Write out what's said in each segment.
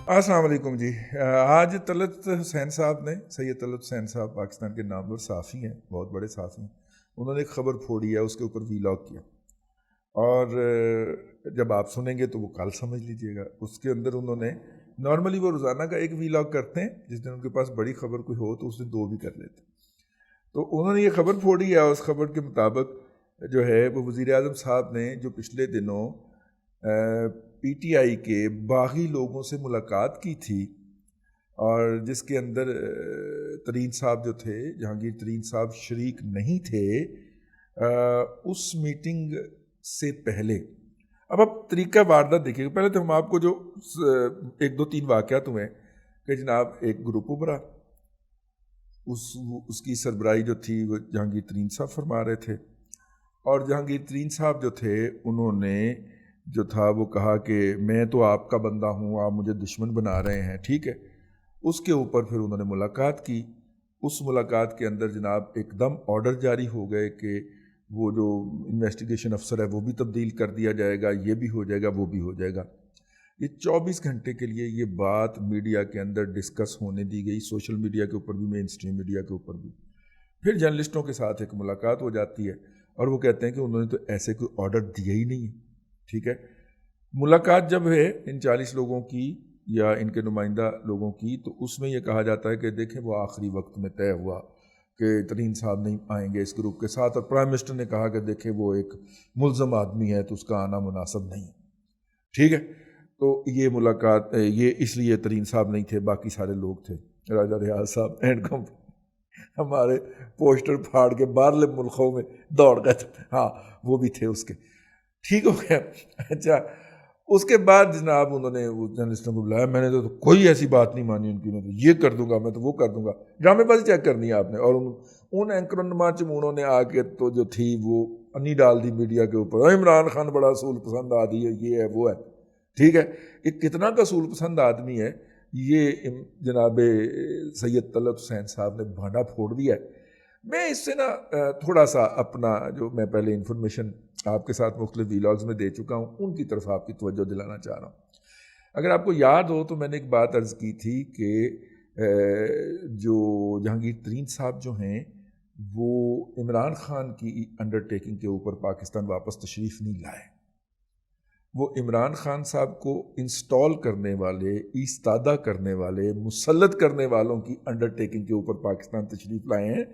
السلام علیکم جی. آج طلعت حسین صاحب نے, سید طلعت حسین صاحب پاکستان کے نامور صحافی ہیں, بہت بڑے صحافی ہیں. انہوں نے ایک خبر پھوڑی ہے, اس کے اوپر ویلاگ کیا, اور جب آپ سنیں گے تو وہ کل سمجھ لیجئے گا. اس کے اندر انہوں نے نارملی وہ روزانہ کا ایک ویلاگ کرتے ہیں, جس دن ان کے پاس بڑی خبر کوئی ہو تو اس دن 2 بھی کر لیتے ہیں. تو انہوں نے یہ خبر پھوڑی ہے, اس خبر کے مطابق جو ہے وہ وزیر اعظم صاحب نے جو پچھلے دنوں پی ٹی آئی کے باغی لوگوں سے ملاقات کی تھی, اور جس کے اندر ترین صاحب جو تھے, جہانگیر ترین صاحب شریک نہیں تھے, اس میٹنگ سے پہلے. اب آپ طریقہ واردات دیکھیے. پہلے تو ہم آپ کو جو 1-2-3 واقعات ہوئے کہ جناب ایک گروپ ابھرا, اس کی سربراہی جو تھی وہ جہانگیر ترین صاحب فرما رہے تھے, اور جہانگیر ترین صاحب جو تھے انہوں نے جو تھا وہ کہا کہ میں تو آپ کا بندہ ہوں, آپ مجھے دشمن بنا رہے ہیں. ٹھیک ہے. اس کے اوپر پھر انہوں نے ملاقات کی. اس ملاقات کے اندر جناب ایک دم آرڈر جاری ہو گئے کہ وہ جو انویسٹیگیشن افسر ہے وہ بھی تبدیل کر دیا جائے گا, یہ بھی ہو جائے گا, وہ بھی ہو جائے گا. یہ 24 گھنٹے کے لیے یہ بات میڈیا کے اندر ڈسکس ہونے دی گئی, سوشل میڈیا کے اوپر بھی, مین اسٹریم میڈیا کے اوپر بھی. پھر جرنلسٹوں کے ساتھ ایک ملاقات ہو جاتی ہے, اور وہ کہتے ہیں کہ انہوں نے تو ایسے کوئی آرڈر دیا ہی نہیں ہے. ٹھیک ہے. ملاقات جب ہے ان 40 لوگوں کی یا ان کے نمائندہ لوگوں کی, تو اس میں یہ کہا جاتا ہے کہ دیکھیں وہ آخری وقت میں طے ہوا کہ ترین صاحب نہیں آئیں گے اس گروپ کے ساتھ, اور پرائم منسٹر نے کہا کہ دیکھیں وہ ایک ملزم آدمی ہے تو اس کا آنا مناسب نہیں. ٹھیک ہے. تو یہ ملاقات یہ اس لیے ترین صاحب نہیں تھے, باقی سارے لوگ تھے. راجہ ریاض صاحب اینڈ ہمارے پوسٹر پھاڑ کے باہرلے ملکوں میں دوڑ گئے تھے, ہاں وہ بھی تھے اس کے. ٹھیک ہو گیا. اچھا, اس کے بعد جناب انہوں نے وہ جرنلسٹوں کو بلایا. میں نے تو کوئی ایسی بات نہیں مانی ان کی, میں تو یہ کر دوں گا, میں تو وہ کر دوں گا. ڈرامے بازی چیک کرنی ہے آپ نے. اور ان اینکرنما چمونوں نے آ کے تو جو تھی وہ انی ڈال دی میڈیا کے اوپر, عمران خان بڑا اصول پسند آدمی ہے, یہ ہے وہ ہے. ٹھیک ہے. ایک کتنا کا اصول پسند آدمی ہے یہ جناب سید طلعت حسین صاحب نے بھانڈا پھوڑ دیا ہے. میں اس سے نا تھوڑا سا اپنا جو میں پہلے انفارمیشن آپ کے ساتھ مختلف ویلاگز میں دے چکا ہوں, ان کی طرف آپ کی توجہ دلانا چاہ رہا ہوں. اگر آپ کو یاد ہو تو میں نے ایک بات عرض کی تھی کہ جو جہانگیر ترین صاحب جو ہیں وہ عمران خان کی انڈرٹیکنگ کے اوپر پاکستان واپس تشریف نہیں لائے. وہ عمران خان صاحب کو انسٹال کرنے والے, ایستادہ کرنے والے, مسلط کرنے والوں کی انڈرٹیکنگ کے اوپر پاکستان تشریف لائے ہیں,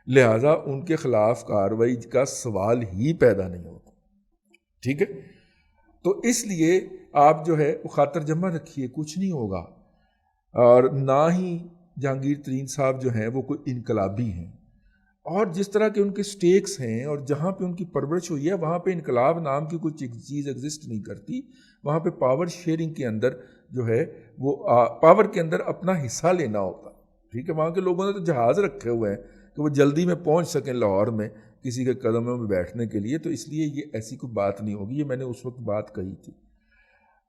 لہٰذا ان کے خلاف کارروائی کا سوال ہی پیدا نہیں ہوتا. ٹھیک ہے. تو اس لیے آپ جو ہے وہ خاطر جمع رکھیے, کچھ نہیں ہوگا. اور نہ ہی جہانگیر ترین صاحب جو ہیں وہ کوئی انقلابی ہیں, اور جس طرح کے ان کے سٹیکس ہیں اور جہاں پہ ان کی پرورش ہوئی ہے وہاں پہ انقلاب نام کی کوئی چیز ایگزسٹ نہیں کرتی. وہاں پہ پاور شیئرنگ کے اندر جو ہے وہ پاور کے اندر اپنا حصہ لینا ہوتا ہے. ٹھیک ہے. وہاں کے لوگوں نے تو جہاز رکھے ہوئے ہیں کہ وہ جلدی میں پہنچ سکیں لاہور میں کسی کے قدموں میں بیٹھنے کے لیے, تو اس لیے یہ ایسی کوئی بات نہیں ہوگی. یہ میں نے اس وقت بات کہی تھی.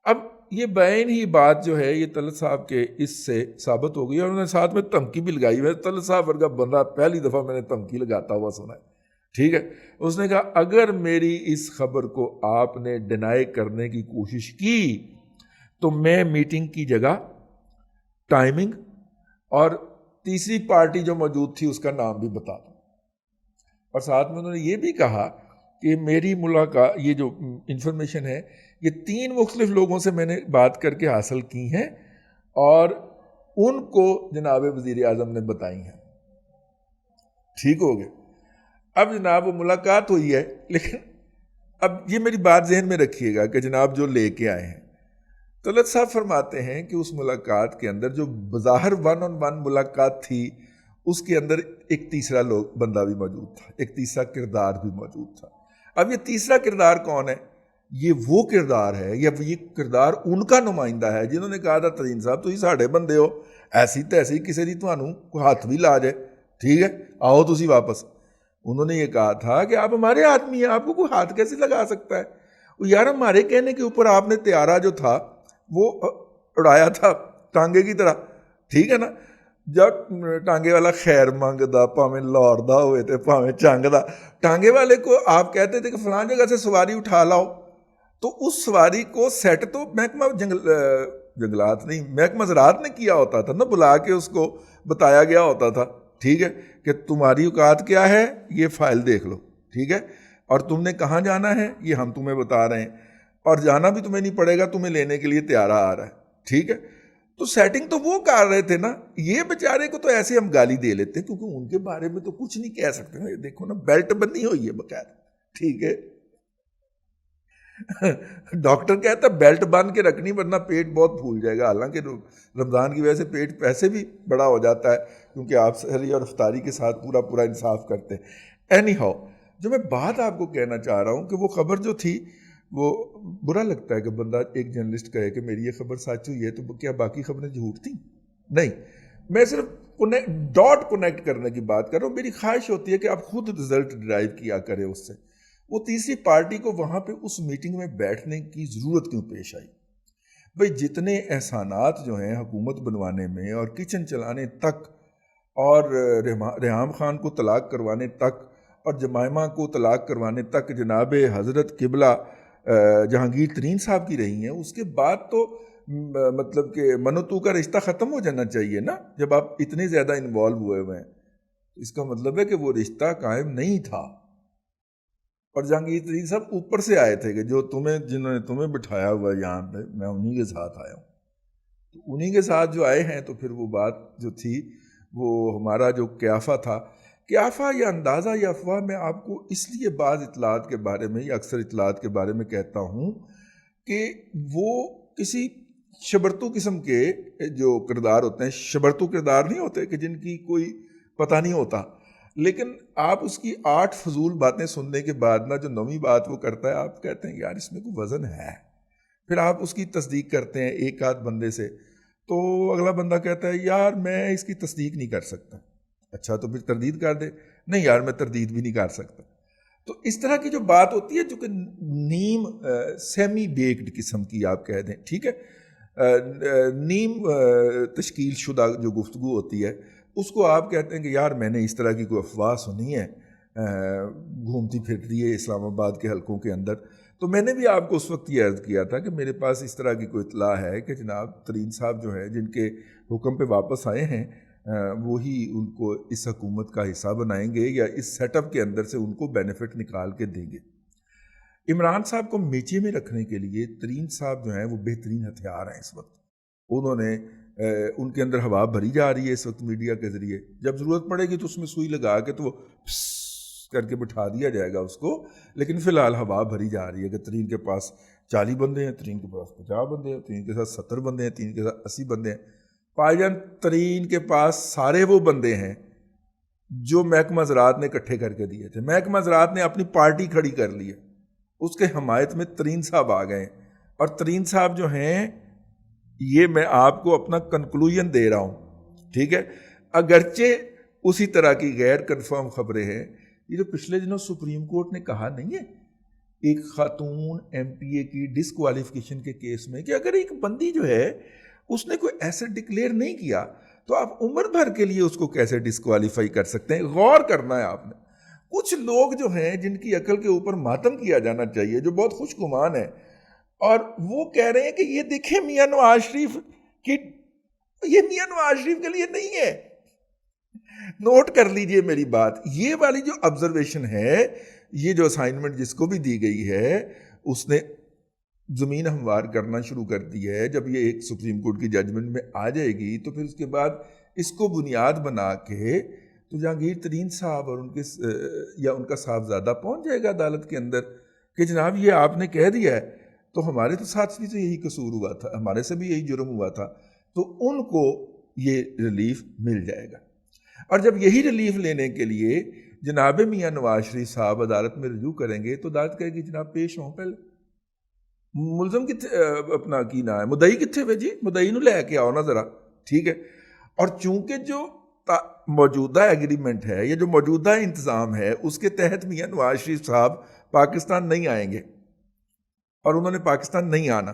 اب یہ بین ہی بات جو ہے یہ طلعت صاحب کے اس سے ثابت ہو گئی, اور انہوں نے ساتھ میں دھمکی بھی لگائی. میں طلعت صاحب ورگا بندہ پہلی دفعہ میں نے دھمکی لگاتا ہوا سنا ہے. ٹھیک ہے. اس نے کہا اگر میری اس خبر کو آپ نے ڈینائی کرنے کی کوشش کی تو میں میٹنگ کی جگہ, ٹائمنگ اور تیسری پارٹی جو موجود تھی اس کا نام بھی بتا دوں. اور ساتھ میں انہوں نے یہ بھی کہا کہ میری ملاقات, یہ جو انفارمیشن ہے یہ 3 مختلف لوگوں سے میں نے بات کر کے حاصل کی ہیں اور ان کو جناب وزیر اعظم نے بتائی ہیں. ٹھیک ہو گیا. اب جناب وہ ملاقات ہوئی ہے, لیکن اب یہ میری بات ذہن میں رکھیے گا کہ جناب جو لے کے آئے ہیں, طلعت صاحب فرماتے ہیں کہ اس ملاقات کے اندر جو بظاہر 1-on-1 ملاقات تھی اس کے اندر ایک تیسرا بندہ بھی موجود تھا, ایک تیسرا کردار بھی موجود تھا. اب یہ تیسرا کردار کون ہے؟ یہ وہ کردار ہے, یا یہ کردار ان کا نمائندہ ہے جنہوں نے کہا تھا ترین صاحب تسی ساڈے بندے ہو, ایسی تیسی کسی دی تھانوں کوئی ہاتھ بھی لا جائے, ٹھیک ہے, آؤ تسی واپس. انہوں نے یہ کہا تھا کہ آپ ہمارے آدمی ہیں, آپ کو کوئی ہاتھ کیسے لگا سکتا ہے؟ یار ہمارے کہنے کے اوپر آپ نے طیارہ جو تھا وہ اڑایا تھا ٹانگے کی طرح. ٹھیک ہے نا. جب ٹانگے والا خیر منگدا پاویں لاہور دا ہوئے تے پاویں چنگ دا, ٹانگے والے کو آپ کہتے تھے کہ فلاں جگہ سے سواری اٹھا لاؤ, تو اس سواری کو سیٹ تو محکمہ جنگلات نہیں، محکمہ زراعت نے کیا ہوتا تھا نا، بلا کے اس کو بتایا گیا ہوتا تھا، ٹھیک ہے، کہ تمہاری اوقات کیا ہے، یہ فائل دیکھ لو، ٹھیک ہے، اور تم نے کہاں جانا ہے یہ ہم تمہیں بتا رہے ہیں، اور جانا بھی تمہیں نہیں پڑے گا، تمہیں لینے کے لیے تیارہ آ رہا ہے، ٹھیک ہے۔ تو سیٹنگ تو وہ کر رہے تھے نا، یہ بیچارے کو تو ایسے ہم گالی دے لیتے کیونکہ ان کے بارے میں تو کچھ نہیں کہہ سکتے نا، دیکھو نا بیلٹ بندی ہوئی ہے بقاعدہ، ٹھیک ہے۔ ڈاکٹر کہتا ہے بیلٹ باندھ کے رکھنی ورنہ پیٹ بہت پھول جائے گا، حالانکہ رمضان کی وجہ سے پیٹ پیسے بھی بڑا ہو جاتا ہے کیونکہ آپ سحری اور افطاری کے ساتھ پورا انصاف کرتے ہیں۔ اینی ہاؤ، جو میں بات آپ کو کہنا چاہ رہا ہوں کہ وہ خبر جو تھی، وہ برا لگتا ہے کہ بندہ ایک جرنلسٹ کہے کہ میری یہ خبر سچ ہوئی ہے، تو کیا باقی خبریں جھوٹ تھیں؟ نہیں، میں صرف ڈاٹ کنیکٹ کرنے کی بات کر رہا ہوں۔ میری خواہش ہوتی ہے کہ آپ خود رزلٹ ڈرائیو کیا کریں اس سے۔ وہ تیسری پارٹی کو وہاں پہ اس میٹنگ میں بیٹھنے کی ضرورت کیوں پیش آئی؟ بھئی جتنے احسانات جو ہیں حکومت بنوانے میں اور کچن چلانے تک اور ریحام خان کو طلاق کروانے تک اور جمائمہ کو طلاق کروانے تک جناب حضرت قبلہ جہانگیر ترین صاحب کی رہی ہیں، اس کے بعد تو مطلب کہ من و تو کا رشتہ ختم ہو جانا چاہیے نا، جب آپ اتنے زیادہ انوالو ہوئے ہیں۔ اس کا مطلب ہے کہ وہ رشتہ قائم نہیں تھا، اور جہانگیر ترین صاحب اوپر سے آئے تھے کہ جنہوں نے تمہیں بٹھایا ہوا یہاں پہ، میں انہی کے ساتھ آیا ہوں۔ تو انہی کے ساتھ جو آئے ہیں، تو پھر وہ بات جو تھی، وہ ہمارا جو قیافہ تھا، قیافہ یا اندازہ یا افواہ، میں آپ کو اس لیے بعض اطلاعات کے بارے میں یا اکثر اطلاعات کے بارے میں کہتا ہوں کہ وہ کسی شبرتو قسم کے جو کردار ہوتے ہیں، شبرتو کردار نہیں ہوتے کہ جن کی کوئی پتہ نہیں ہوتا، لیکن آپ اس کی 8 فضول باتیں سننے کے بعد نا جو 9ویں بات وہ کرتا ہے، آپ کہتے ہیں یار اس میں کوئی وزن ہے، پھر آپ اس کی تصدیق کرتے ہیں ایک آدھ بندے سے، تو اگلا بندہ کہتا ہے یار میں اس کی تصدیق نہیں کر سکتا، اچھا تو پھر تردید کر دے، نہیں یار میں تردید بھی نہیں کر سکتا۔ تو اس طرح کی جو بات ہوتی ہے جو کہ نیم سیمی بیکڈ قسم کی آپ کہہ دیں، ٹھیک ہے، نیم تشکیل شدہ جو گفتگو ہوتی ہے، اس کو آپ کہتے ہیں کہ یار میں نے اس طرح کی کوئی افواہ سنی ہے، گھومتی پھرتی ہے اسلام آباد کے حلقوں کے اندر۔ تو میں نے بھی آپ کو اس وقت یہ عرض کیا تھا کہ میرے پاس اس طرح کی کوئی اطلاع ہے کہ جناب ترین صاحب جو ہے جن کے حکم پہ واپس آئے ہیں، وہی ان کو اس حکومت کا حصہ بنائیں گے یا اس سیٹ اپ کے اندر سے ان کو بینیفٹ نکال کے دیں گے۔ عمران صاحب کو میچے میں رکھنے کے لیے ترین صاحب جو ہیں وہ بہترین ہتھیار ہیں اس وقت۔ انہوں نے ان کے اندر ہوا بھری جا رہی ہے اس وقت میڈیا کے ذریعے، جب ضرورت پڑے گی تو اس میں سوئی لگا کے تو وہ کر کے بٹھا دیا جائے گا اس کو، لیکن فی الحال ہوا بھری جا رہی ہے کہ ترین کے پاس 40 بندے ہیں، ترین کے پاس 50 بندے ہیں، ترین کے ساتھ 70 بندے ہیں، ترین کے ساتھ 80 بندے ہیں۔ پائی جان ترین کے پاس سارے وہ بندے ہیں جو محکمہ زراعت نے اکٹھے کر کے دیے تھے، محکمہ زراعت نے اپنی پارٹی کھڑی کر لی ہے، اس کے حمایت میں ترین صاحب آ گئے ہیں، اور ترین صاحب جو ہیں، یہ میں آپ کو اپنا کنکلوژن دے رہا ہوں، ٹھیک ہے، اگرچہ اسی طرح کی غیر کنفرم خبریں ہیں، یہ جو پچھلے دنوں سپریم کورٹ نے کہا نہیں ہے ایک خاتون ایم پی اے کی ڈسکوالیفیکیشن کے کیس میں کہ اگر ایک بندی جو ہے اس نے کوئی ایسٹ ڈکلیئر نہیں کیا تو آپ عمر بھر کے لیے اس کو کیسے ڈسکوالیفائی کر سکتے ہیں؟ غور کرنا ہے آپ نے۔ کچھ لوگ جو ہیں جن کی عقل کے اوپر ماتم کیا جانا چاہیے، جو بہت خوش گمان ہیں، اور وہ کہہ رہے ہیں کہ یہ دیکھیں میاں نواز شریف کی، یہ میاں نواز شریف کے لیے نہیں ہے۔ نوٹ کر لیجئے میری بات، یہ والی جو آبزرویشن ہے، یہ جو اسائنمنٹ جس کو بھی دی گئی ہے، اس نے زمین ہموار کرنا شروع کر دی ہے۔ جب یہ ایک سپریم کورٹ کی ججمنٹ میں آ جائے گی تو پھر اس کے بعد اس کو بنیاد بنا کے تو جہانگیر ترین صاحب اور ان کے یا ان کا صاحبزادہ پہنچ جائے گا عدالت کے اندر کہ جناب یہ آپ نے کہہ دیا ہے، تو ہمارے تو ساتھ بھی تو یہی قصور ہوا تھا، ہمارے سے بھی یہی جرم ہوا تھا، تو ان کو یہ ریلیف مل جائے گا۔ اور جب یہی ریلیف لینے کے لیے جناب میاں نواز شریف صاحب عدالت میں رجوع کریں گے تو عدالت کہے گی جناب پیش ہوں، پہلے ملزم کتنے اپنا کی نہ ہے، مدعی کتنے ہوئے جی، مدعی نو لے کے آؤ نا ذرا، ٹھیک ہے۔ اور چونکہ جو موجودہ ایگریمنٹ ہے یا جو موجودہ انتظام ہے اس کے تحت میاں نواز شریف صاحب پاکستان نہیں آئیں گے اور انہوں نے پاکستان نہیں آنا،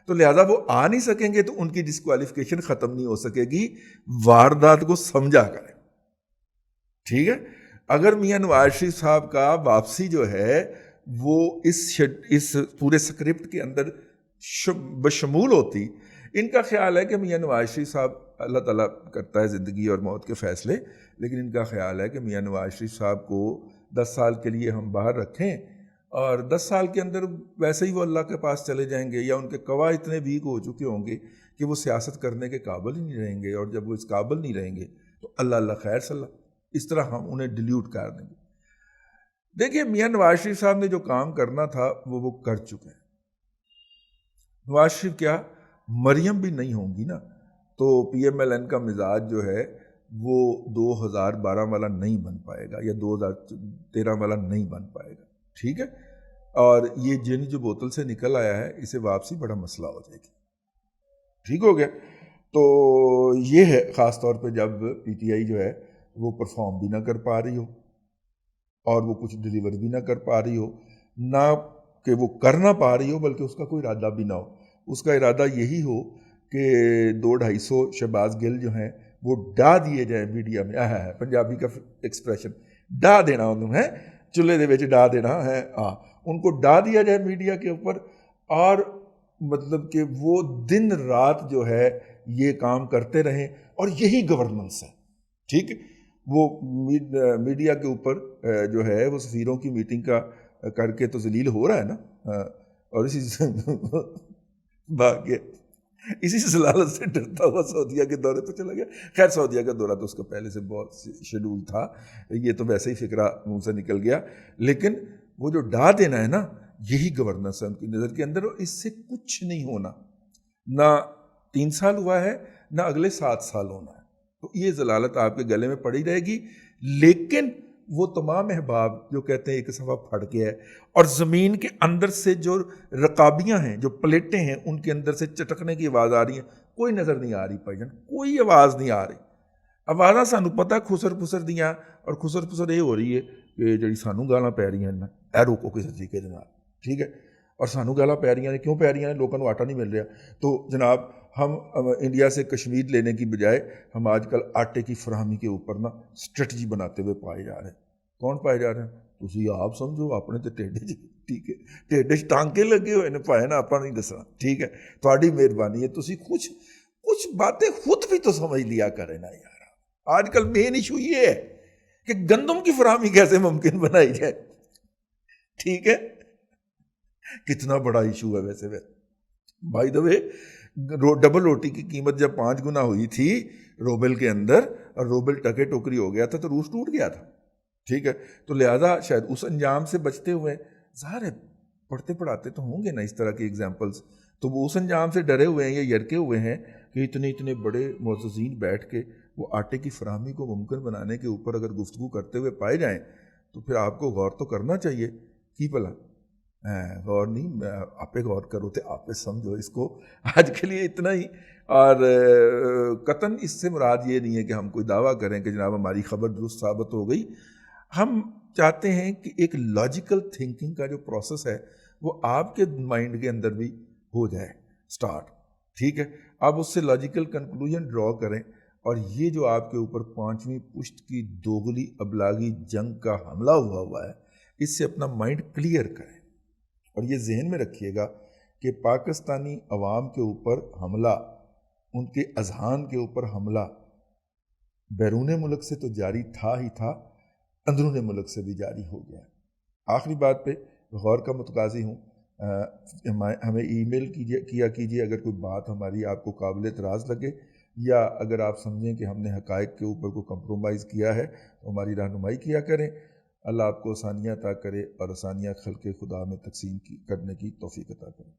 تو لہٰذا وہ آ نہیں سکیں گے، تو ان کی ڈسکوالیفیکیشن ختم نہیں ہو سکے گی۔ واردات کو سمجھا کریں، ٹھیک ہے۔ اگر میاں نواز شریف صاحب کا واپسی جو ہے وہ اس پورے سکرپٹ کے اندر بشمول ہوتی، ان کا خیال ہے کہ میاں نواز شریف صاحب، اللہ تعالیٰ کرتا ہے زندگی اور موت کے فیصلے، لیکن ان کا خیال ہے کہ میاں نواز شریف صاحب کو 10 سال کے لیے ہم باہر رکھیں اور 10 سال کے اندر ویسے ہی وہ اللہ کے پاس چلے جائیں گے، یا ان کے قوا اتنے ویک ہو چکے ہوں گے کہ وہ سیاست کرنے کے قابل ہی نہیں رہیں گے، اور جب وہ اس قابل نہیں رہیں گے تو اللہ اللہ خیر صلی اللہ، اس طرح ہم انہیں ڈیلیوٹ کر دیں گے۔ دیکھیے میاں نواز شریف صاحب نے جو کام کرنا تھا وہ کر چکے ہیں۔ نواز شریف کیا مریم بھی نہیں ہوں گی نا، تو پی ایم ایل این کا مزاج جو ہے وہ 2012 والا نہیں بن پائے گا، یا 2013 والا نہیں بن پائے گا، ٹھیک ہے؟ اور یہ جن جو بوتل سے نکل آیا ہے اسے واپسی بڑا مسئلہ ہو جائے گی، ٹھیک ہو گیا؟ تو یہ ہے خاص طور پہ جب پی ٹی آئی جو ہے وہ پرفارم بھی نہ کر پا رہی ہو اور وہ کچھ ڈیلیور بھی نہ کر پا رہی ہو، نہ کہ وہ کر نہ پا رہی ہو بلکہ اس کا کوئی ارادہ بھی نہ ہو۔ اس کا ارادہ یہی ہو کہ 200-250 شہباز گل جو ہیں وہ ڈا دیے جائیں میڈیا میں، ہے پنجابی کا ایکسپریشن، ڈا دینا انہوں ہے، چولہے دے وچ ڈا دینا ہے، ان کو ڈا دیا جائے میڈیا کے اوپر، اور مطلب کہ وہ دن رات جو ہے یہ کام کرتے رہیں، اور یہی گورننس ہے، ٹھیک ہے؟ وہ میڈیا کے اوپر جو ہے وہ سفیروں کی میٹنگ کا کر کے تو ذلیل ہو رہا ہے نا، اور اسی باقی اسی ضلالت سے ڈرتا ہوا سعودیہ کے دورے پہ چلا گیا۔ خیر سعودیہ کا دورہ تو اس کا پہلے سے بہت شیڈول تھا، یہ تو ویسے ہی فکرہ منہ سے نکل گیا، لیکن وہ جو ڈا دینا ہے نا یہی گورننس ہے ان کی نظر کے اندر، اور اس سے کچھ نہیں ہونا، نہ 3 سال ہوا ہے نہ اگلے 7 سال ہونا ہے، تو یہ ضلالت آپ کے گلے میں پڑی رہے گی۔ لیکن وہ تمام احباب جو کہتے ہیں ایک صفحہ پھٹ گیا ہے، اور زمین کے اندر سے جو رکابیاں ہیں، جو پلیٹیں ہیں، ان کے اندر سے چٹکنے کی آواز آ رہی ہے، کوئی نظر نہیں آ رہی بھائی جان، کوئی آواز نہیں آ رہی۔ آوازاں سانو پتہ خسر پسر دیاں، اور خسر پسر یہ ہو رہی ہے کہ جڑی سانو گالاں پی رہی ہیں اے روکو کسی طریقے دے نال، ٹھیک ہے؟ اور سانو گالاں پی رہی ہیں، کیوں پی رہی ہیں؟ لوگوں کو آٹا نہیں مل رہا، تو جناب ہم انڈیا سے کشمیر لینے کی بجائے ہم آج کل آٹے کی فراہمی کے اوپر نا اسٹریٹجی بناتے ہوئے پائے جا رہے ہیں۔ کون پائے جا رہے ہیں؟ تسی آپ سمجھو اپنے تے ٹیڈے جی، ٹھیک ہے؟ ٹیڈے ٹانکے لگے ہوئے نے پائے نا، اپنا نہیں دسنا، ٹھیک ہے؟ تھوڑی مہربانی ہے، تسی کچھ باتیں خود بھی تو سمجھ لیا کرے نا یار۔ آج کل مین ایشو یہ ہے کہ گندم کی فراہمی کیسے ممکن بنائی جائے، ٹھیک ہے؟ کتنا بڑا ایشو ہے ویسے بائی دا وے۔ ڈبل روٹی کی قیمت جب 5 گنا ہوئی تھی روبل کے اندر، اور روبل ٹکے ٹوکری ہو گیا تھا تو روس ٹوٹ گیا تھا، ٹھیک ہے؟ تو لہٰذا شاید اس انجام سے بچتے ہوئے، ظاہر ہے پڑھتے پڑھاتے تو ہوں گے نا اس طرح کی ایگزامپلس، تو وہ اس انجام سے ڈرے ہوئے ہیں یا یرکے ہوئے ہیں کہ اتنے بڑے معززین بیٹھ کے وہ آٹے کی فراہمی کو ممکن بنانے کے اوپر اگر گفتگو کرتے ہوئے پائے جائیں تو پھر آپ کو غور تو کرنا چاہیے۔ کی بھلا غور نہیں، آپ غور کرو تو آپ سمجھو اس کو۔ آج کے لیے اتنا ہی، اور قطعاً اس سے مراد یہ نہیں ہے کہ ہم کوئی دعویٰ کریں کہ جناب ہماری خبر درست ثابت ہو گئی۔ ہم چاہتے ہیں کہ ایک لاجیکل تھنکنگ کا جو پروسیس ہے وہ آپ کے مائنڈ کے اندر بھی ہو جائے سٹارٹ، ٹھیک ہے؟ آپ اس سے لاجیکل کنکلوژن ڈرا کریں، اور یہ جو آپ کے اوپر 5ویں پشت کی دوغلی ابلاغی جنگ کا حملہ ہوا ہے، اس سے اپنا مائنڈ کلیئر کریں، اور یہ ذہن میں رکھیے گا کہ پاکستانی عوام کے اوپر حملہ، ان کے اذہان کے اوپر حملہ بیرون ملک سے تو جاری تھا ہی تھا، اندرون ملک سے بھی جاری ہو گیا۔ آخری بات پہ غور کا متقاضی ہوں، ہمیں ای میل کیا کیجیے اگر کوئی بات ہماری آپ کو قابل اعتراض لگے، یا اگر آپ سمجھیں کہ ہم نے حقائق کے اوپر کوئی کمپرومائز کیا ہے تو ہماری رہنمائی کیا کریں۔ اللہ آپ کو آسانیاں عطا کرے، اور آسانیاں خلق خدا میں تقسیم کرنے کی توفیق عطا کرے۔